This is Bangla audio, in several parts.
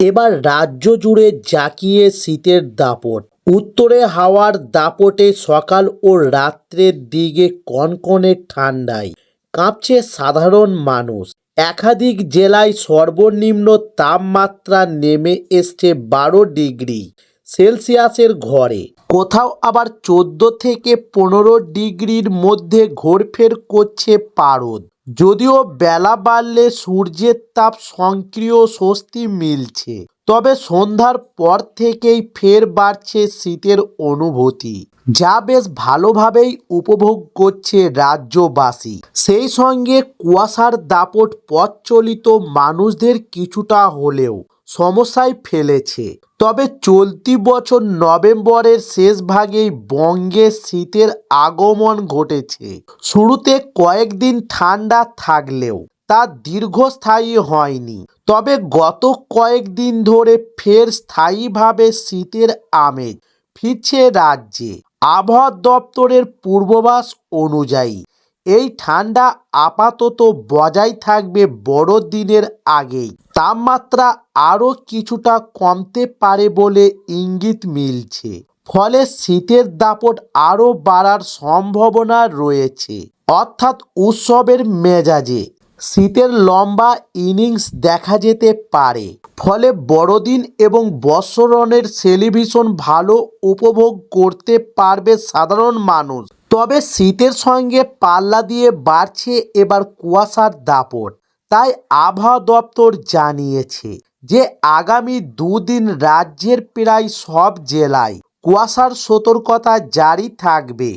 এবার রাজ্য জুড়ে জাঁকিয়ে শীতের দাপট। উত্তরে হাওয়ার দাপটে সকাল ও রাত্রের দিকে কনকনে ঠান্ডায় কাঁপছে সাধারণ মানুষ। একাধিক জেলায় সর্বনিম্ন তাপমাত্রা নেমে এসছে 12 ডিগ্রি সেলসিয়াসের ঘরে। কোথাও আবার 14 থেকে 15 ডিগ্রির মধ্যে ঘোরফের করছে পারদ। যদিও বেলা বাড়লে সূর্যের তাপ সক্রিয় স্বস্তি মিলছে, তবে সন্ধ্যার পর থেকেই ফের বাড়ছে শীতের অনুভূতি, যা বেশ ভালোভাবেই উপভোগ করছে রাজ্যবাসী। সেই সঙ্গে কুয়াশার দাপট পথ চলিত মানুষদের কিছুটা হলেও সমস্যায় ফেলেছে। তবে চলতি বছর নভেম্বরের শেষ ভাগেই বঙ্গে শীতের আগমন ঘটেছে। শুরুতে কয়েকদিন ঠান্ডা থাকলেও তা দীর্ঘস্থায়ী হয়নি। তবে গত কয়েকদিন ধরে ফের স্থায়ীভাবে শীতের আমেজ ফিরছে রাজ্যে। আবহাওয়া দপ্তরের পূর্বাভাস অনুযায়ী এই ঠান্ডা আপাতত বজায় থাকবে বড়দিনের আগেই। তাপমাত্রা আরও কিছুটা কমতে পারে বলে ইঙ্গিত মিলছে। ফলে শীতের দাপট আরও বাড়ার সম্ভাবনা রয়েছে। অর্থাৎ উৎসবের মেজাজে শীতের লম্বা ইনিংস দেখা যেতে পারে। ফলে বড়দিন এবং বর্ষবরণের সেলিব্রেশন ভালো উপভোগ করতে পারবে সাধারণ মানুষ। তবে শীতের সঙ্গে পাল্লা দিয়ে বাড়ছে এবার কুয়াশার দাপট। তাই আবহাওয়া দপ্তর জানিয়েছে যে আগামী দুদিন রাজ্যের প্রায় সব জেলায় কুয়াশার সতর্কতা জারি থাকবে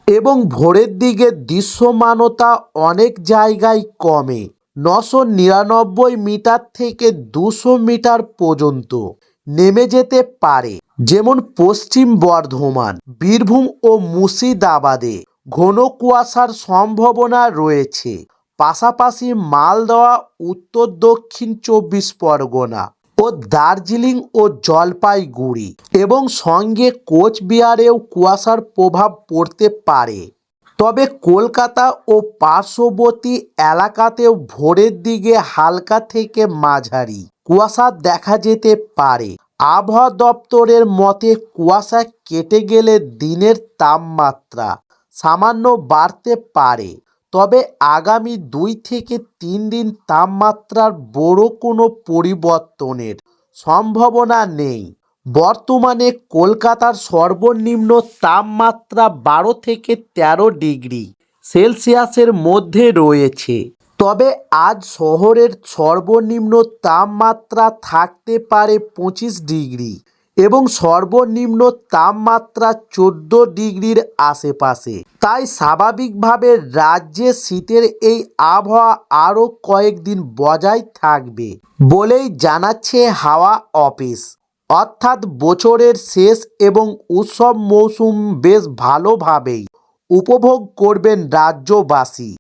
এবং ভোরের দিকে দৃশ্যমানতা অনেক জায়গায় কমে 999 মিটার থেকে 200 মিটার পর্যন্ত নেমে যেতে পারে। যেমন পশ্চিম বর্ধমান, বীরভূম ও মুর্শিদাবাদে ঘন কুয়াশার সম্ভাবনা রয়েছে। পাশাপাশি মালদহ, উত্তর দক্ষিণ 24 পরগনা ও দার্জিলিং ও জলপাইগুড়ি এবং সঙ্গে কোচবিহারেও কুয়াশার প্রভাব পড়তে পারে। তবে কলকাতা ও পার্শ্ববর্তী এলাকাতেও ভোরের দিকে হালকা থেকে মাঝারি কুয়াশা দেখা যেতে পারে। আবহাওয়া দপ্তরের মতে কুয়াশা কেটে গেলে দিনের তাপমাত্রা সামান্য বাড়তে পারে। তবে আগামী 2 থেকে 3 দিন তাপমাত্রার বড় কোনো পরিবর্তনের সম্ভাবনা নেই। বর্তমানে কলকাতার সর্বনিম্ন তাপমাত্রা 12 থেকে 13 ডিগ্রি সেলসিয়াসের মধ্যে রয়েছে। তবে আজ শহরের সর্বনিম্ন তাপমাত্রা থাকতে পারে 25 ডিগ্রি এবং সর্বনিম্ন তাপমাত্রা 14 ডিগ্রির আশেপাশে। তাই স্বাভাবিকভাবে রাজ্যে শীতের এই আবহাওয়া আরও কয়েকদিন বজায় থাকবে বলেই জানাচ্ছে হাওয়া অফিস। অর্থাৎ বছরের শেষ এবং উৎসব মৌসুম বেশ ভালোভাবেই উপভোগ করবেন রাজ্যবাসী।